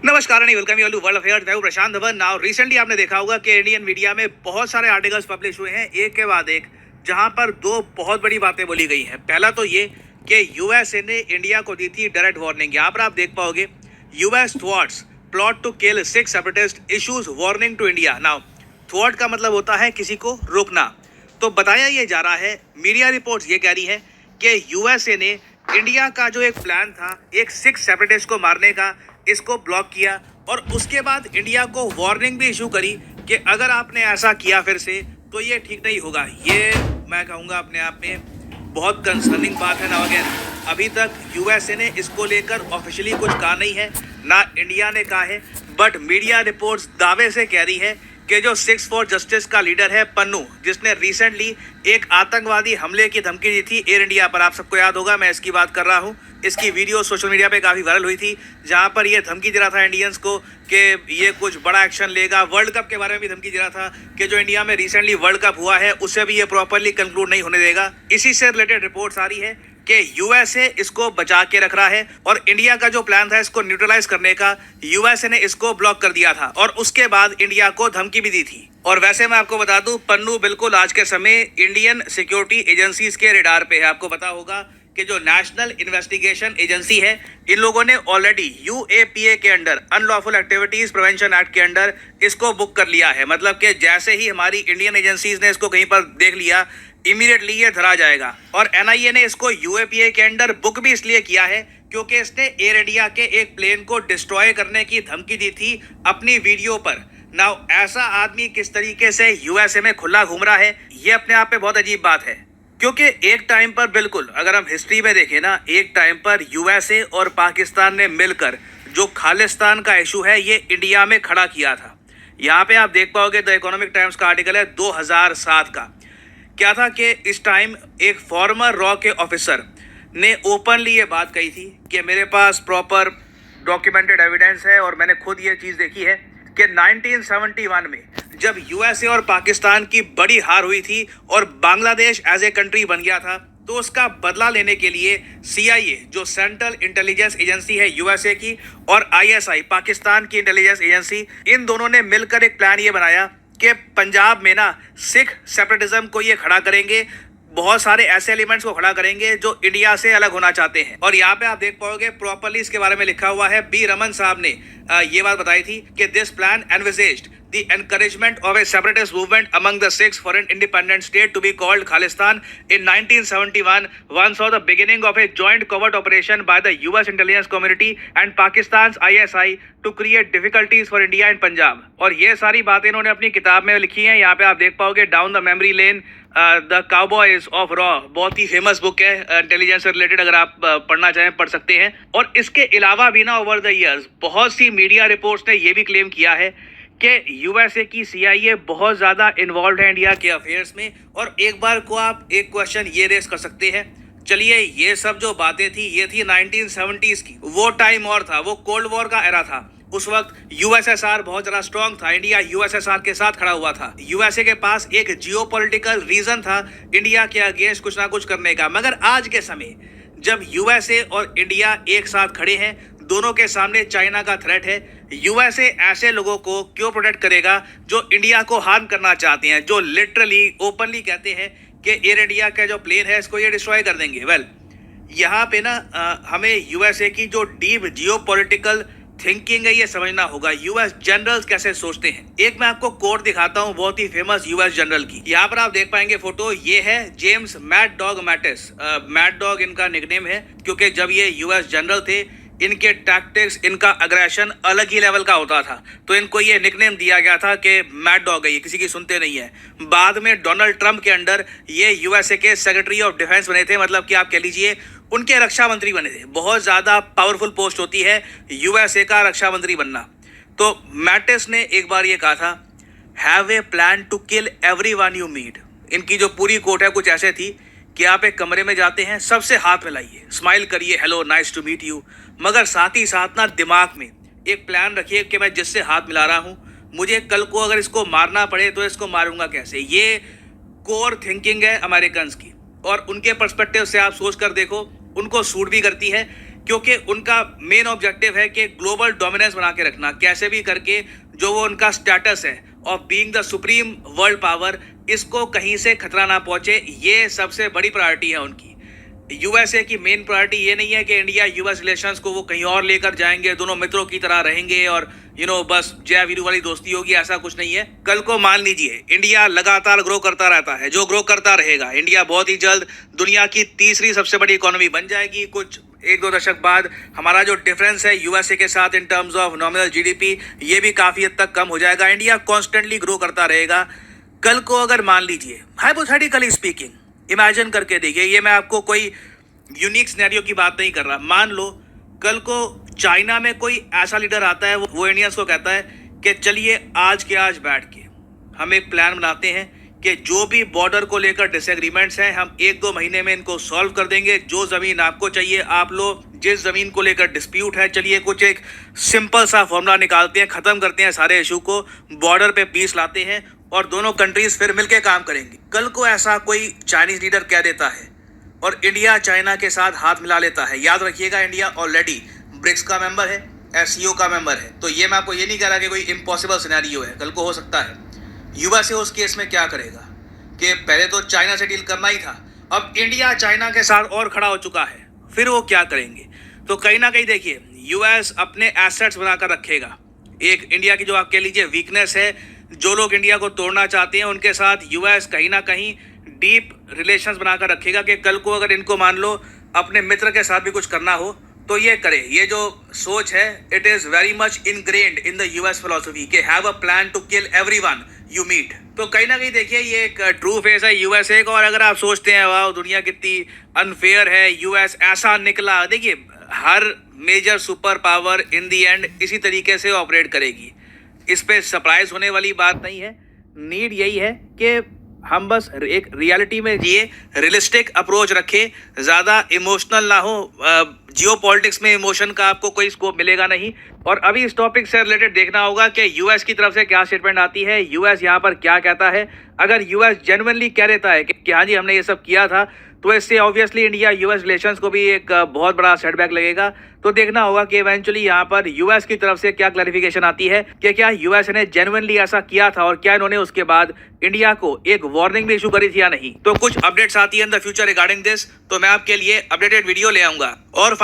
नमस्कार and welcome you all to world affairs. मैं हूं प्रशांत धवन। नाउ रिसेंटली आपने देखा होगा कि इंडियन मीडिया में बहुत सारे आर्टिकल्स पब्लिश हुए हैं एक के बाद एक, जहां पर दो बहुत बड़ी बातें बोली गई हैं। पहला तो ये कि यूएसए ने इंडिया को दी थी डायरेक्ट वार्निंग। यहाँ पर आप देख पाओगे US thwarts plot to kill 6 separatist issues warning to India. Now थ्वाट का मतलब होता है किसी को रोकना। तो बताया ये जा रहा है, मीडिया रिपोर्ट्स ये कह रही है कि यूएसए ने इंडिया का जो एक प्लान था एक 6 सेपरेटिस्ट को मारने का, इसको ब्लॉक किया और उसके बाद इंडिया को वार्निंग भी इशू करी कि अगर आपने ऐसा किया फिर से तो ये ठीक नहीं होगा। ये मैं कहूँगा अपने आप में बहुत कंसर्निंग बात है। ना अगेन अभी तक यूएसए ने इसको लेकर ऑफिशियली कुछ कहा नहीं है, ना इंडिया ने कहा है, बट मीडिया रिपोर्ट्स दावे से कह रही है कि जो 6 फॉर जस्टिस का लीडर है पन्नू, जिसने रिसेंटली एक आतंकवादी हमले की धमकी दी थी एयर इंडिया पर, आप सबको याद होगा मैं इसकी बात कर रहा हूं। इसकी वीडियो सोशल मीडिया पे काफ़ी वायरल हुई थी, जहां पर यह धमकी दे रहा था इंडियंस को कि ये कुछ बड़ा एक्शन लेगा। वर्ल्ड कप के बारे में भी धमकी दे रहा था कि जो इंडिया में रिसेंटली वर्ल्ड कप हुआ है उससे भी ये प्रॉपरली कंक्लूड नहीं होने देगा। इसी से रिलेटेड रिपोर्ट्स आ रही है कि यूएसए इसको बचा के रख रहा है और इंडिया का जो प्लान था इसको न्यूट्रलाइज करने का, यूएसए ने इसको ब्लॉक कर दिया था और उसके बाद इंडिया को धमकी भी दी थी। और वैसे मैं आपको बता दूं, पन्नू बिल्कुल आज के समय इंडियन सिक्योरिटी एजेंसीज के रेडार पे है। आपको पता होगा कि जो नेशनल इन्वेस्टिगेशन एजेंसी है, इन लोगों ने ऑलरेडी यूएपीए के under, unlawful activities prevention act के अंडर इसको बुक कर लिया है। मतलब कि जैसे ही हमारी इंडियन एजेंसीज ने इसको कहीं पर देख लिया, इमीडिएटली ये धरा जाएगा। और एनआईए ने इसको यूएपीए के अंडर बुक भी इसलिए किया है क्योंकि इसने एयर इंडिया के एक प्लेन को डिस्ट्रॉय करने की धमकी दी थी अपनी वीडियो पर। नाउ ऐसा आदमी किस तरीके से यूएसए में खुला घूम रहा है, ये अपने आप में बहुत अजीब बात है। क्योंकि एक टाइम पर, बिल्कुल अगर हम हिस्ट्री में देखें ना, एक टाइम पर यूएसए और पाकिस्तान ने मिलकर जो खालिस्तान का इशू है ये इंडिया में खड़ा किया था। यहाँ पे आप देख पाओगे द इकोनॉमिक टाइम्स का आर्टिकल है 2007 का। क्या था कि इस टाइम एक फॉर्मर रॉ के ऑफिसर ने ओपनली ये बात कही थी कि मेरे पास प्रॉपर डॉक्यूमेंटेड एविडेंस है और मैंने खुद ये चीज़ देखी है कि 1971 में जब यूएसए और पाकिस्तान की बड़ी हार हुई थी और बांग्लादेश एज ए कंट्री बन गया था, तो उसका बदला लेने के लिए सीआईए जो सेंट्रल इंटेलिजेंस एजेंसी है यूएसए की, और आईएसआई पाकिस्तान की इंटेलिजेंस एजेंसी, इन दोनों ने मिलकर एक प्लान ये बनाया कि पंजाब में ना सिख सेपरेटिज्म को ये खड़ा करेंगे, बहुत सारे ऐसे एलिमेंट्स को खड़ा करेंगे जो इंडिया से अलग होना चाहते हैं। और यहाँ पे आप देख पाओगे प्रॉपरली इसके बारे में लिखा हुआ है। बी रमन साहब ने ये बात बताई थी कि this plan envisages the encouragement of a separatist movement among the 6 foreign independent state to be called Khalistan in 1971. One saw the beginning of a joint covert operation by the US intelligence community and Pakistan's ISI to create difficulties for India and Punjab. और ये सारी बातें इन्होंने अपनी किताब में लिखी हैं। यहाँ पे आप देख पाओगे down the memory lane the cowboys of raw, बहुत ही फेमस बुक है इंटेलिजेंस से रिलेटेड, अगर आप पढ़ना चाहें पढ़ सकते हैं। और इसके अलावा भी ना ओवर द ईयर्स बहुत सी मीडिया रिपोर्ट्स ने ये भी क्लेम किया है कि यूएसए की सीआईए बहुत ज़्यादा इन्वॉल्व है इंडिया के अफेयर्स में। और एक बार को आप एक क्वेश्चन ये रेस कर सकते हैं, चलिए ये सब जो बातें थी ये थी 1970s की, वो टाइम और था, वो कोल्ड वॉर का एरा था। उस वक्त यूएसएसआर बहुत ज़्यादा स्ट्रांग था, इंडिया यूएसएसआर के साथ खड़ा हुआ था। यूएसए के पास एक जियोपॉलिटिकल रीजन था इंडिया के अगेंस्ट कुछ ना कुछ करने का। मगर आज के समय जब यूएसए और इंडिया एक साथ खड़े हैं, दोनों के सामने चाइना का थ्रेट है, यूएसए ऐसे लोगों को क्यों प्रोटेक्ट करेगा जो इंडिया को हार्म करना चाहते हैं, जो लिटरली ओपनली कहते हैं कि एयर इंडिया का जो प्लेन है इसको ये डिस्ट्रॉय कर देंगे। वेल यहाँ पे ना हमें यूएसए की जो डीप जियोपॉलिटिकल थिंकिंग है ये समझना होगा। यूएस जनरल्स कैसे सोचते हैं। एक मैं आपको कोट दिखाता हूँ बहुत ही फेमस यूएस जनरल की। यहाँ पर आप देख पाएंगे फोटो, ये है James Mad Dog Mattis. Mad Dog इनका निकनेम है क्योंकि जब ये यूएस जनरल थे इनके टैक्टिक्स, इनका अग्रेशन अलग ही लेवल का होता था, तो इनको ये निकनेम दिया गया था कि मैड डॉग है, ये किसी की सुनते नहीं है। बाद में डोनाल्ड ट्रंप के अंडर ये यूएसए के सेक्रेटरी ऑफ डिफेंस बने थे, मतलब कि आप कह लीजिए उनके रक्षा मंत्री बने थे। बहुत ज़्यादा पावरफुल पोस्ट होती है यूएसए का रक्षा मंत्री बनना। तो मैटिस ने एक बार ये कहा था, have a plan to kill everyone you meet. इनकी जो पूरी कोट है कुछ ऐसे थी कि आप एक कमरे में जाते हैं, सबसे हाथ मिलाइए, स्माइल करिए, hello nice to meet you, मगर साथ ही साथ ना दिमाग में एक प्लान रखिए कि मैं जिससे हाथ मिला रहा हूँ, मुझे कल को अगर इसको मारना पड़े तो इसको मारूंगा कैसे। ये कोर थिंकिंग है अमेरिकन्स की और उनके पर्सपेक्टिव से आप सोच कर देखो, उनको सूट भी करती है क्योंकि उनका मेन ऑब्जेक्टिव है कि ग्लोबल डोमिनेंस बना के रखना, कैसे भी करके जो वो उनका स्टेटस है of being the supreme world power, इसको कहीं से खतरा ना पहुंचे। ये सबसे बड़ी प्रायोरिटी है उनकी। यूएसए की मेन प्रायोरिटी ये नहीं है कि इंडिया यूएस रिलेशंस को वो कहीं और लेकर जाएंगे, दोनों मित्रों की तरह रहेंगे और बस जय वीरू वाली दोस्ती होगी, ऐसा कुछ नहीं है। कल को मान लीजिए इंडिया लगातार ग्रो करता रहता है, जो ग्रो करता रहेगा, इंडिया बहुत ही जल्द दुनिया की तीसरी सबसे बड़ी इकोनॉमी बन जाएगी। कुछ 1-2 दशक बाद हमारा जो डिफरेंस है यूएसए के साथ in terms of nominal GDP, ये भी काफी हद तक कम हो जाएगा। इंडिया कॉन्स्टेंटली ग्रो करता रहेगा। कल को अगर मान लीजिए, हाइपोथेटिकली स्पीकिंग, इमेजिन करके देखिए, ये मैं आपको कोई यूनिक सिनेरियो की बात नहीं कर रहा, मान लो कल को चाइना में कोई ऐसा लीडर आता है, वो इंडियंस को कहता है कि चलिए आज के आज बैठ के हम एक प्लान बनाते हैं कि जो भी बॉर्डर को लेकर डिसएग्रीमेंट्स हैं, हम 1-2 महीने में इनको सॉल्व कर देंगे। जो जमीन आपको चाहिए, आप लो, जिस जमीन को लेकर डिस्प्यूट है, चलिए कुछ एक सिंपल सा फॉर्मूला निकालते हैं, खत्म करते हैं सारे इशू को, बॉर्डर पे पीस लाते हैं और दोनों कंट्रीज फिर मिलकर काम करेंगे। कल को ऐसा कोई चाइनीज लीडर कह देता है और इंडिया चाइना के साथ हाथ मिला लेता है, याद रखिएगा इंडिया ऑलरेडी ब्रिक्स का मेंबर है, एससीओ का मेंबर है, तो ये मैं आपको ये नहीं कह रहा कि कोई इम्पॉसिबल सिनेरियो है, कल को हो सकता है। यूएसए उस केस में क्या करेगा कि पहले तो चाइना से डील करना ही था, अब इंडिया चाइना के साथ और खड़ा हो चुका है, फिर वो क्या करेंगे? तो कहीं ना कहीं देखिए यूएस अपने एसेट्स बनाकर रखेगा। एक इंडिया की जो आप कह लीजिए वीकनेस है, जो लोग इंडिया को तोड़ना चाहते हैं उनके साथ यूएस कहीं ना कहीं डीप रिलेशंस बनाकर रखेगा कि कल को अगर इनको मान लो अपने मित्र के साथ भी कुछ करना हो तो ये करे। ये जो सोच है, it is very much ingrained in the US philosophy के have a plan to kill everyone you meet. तो कहीं ना कहीं देखिए ये एक ट्रू फेस है यूएसए का। और अगर आप सोचते हैं वाह दुनिया कितनी अनफेयर है, यूएस ऐसा निकला, देखिए हर major super power in the end इसी तरीके से ऑपरेट करेगी, इस पे सरप्राइज होने वाली बात नहीं है। नीड यही है कि हम बस एक रियलिटी में जिए, रियलिस्टिक अप्रोच रखें, ज़्यादा इमोशनल ना हो। जियो पॉलिटिक्स में इमोशन का आपको कोई स्कोप मिलेगा नहीं। और अभी इस टॉपिक से रिलेटेड देखना होगा कि यूएस की तरफ से क्या स्टेटमेंट आती है, यूएस यहाँ पर क्या कहता है। अगर यूएस जेन्युइनली कह देता है कि हाँ जी हमने ये सब किया था, तो इससे ऑब्वियसली इंडिया यूएस रिलेशंस को भी एक बहुत बड़ा सेटबैक लगेगा। तो देखना होगा कि इवेंचुअली यहाँ पर यूएस की तरफ से क्या क्लैरिफिकेशन आती है कि क्या यूएस ने जेन्युइनली ऐसा किया था और क्या इन्होंने उसके बाद इंडिया को एक वार्निंग भी इशू करी थी या नहीं। तो कुछ अपडेट्स आती है in the future regarding this, तो मैं आपके लिए अपडेटेड वीडियो ले आऊंगा। और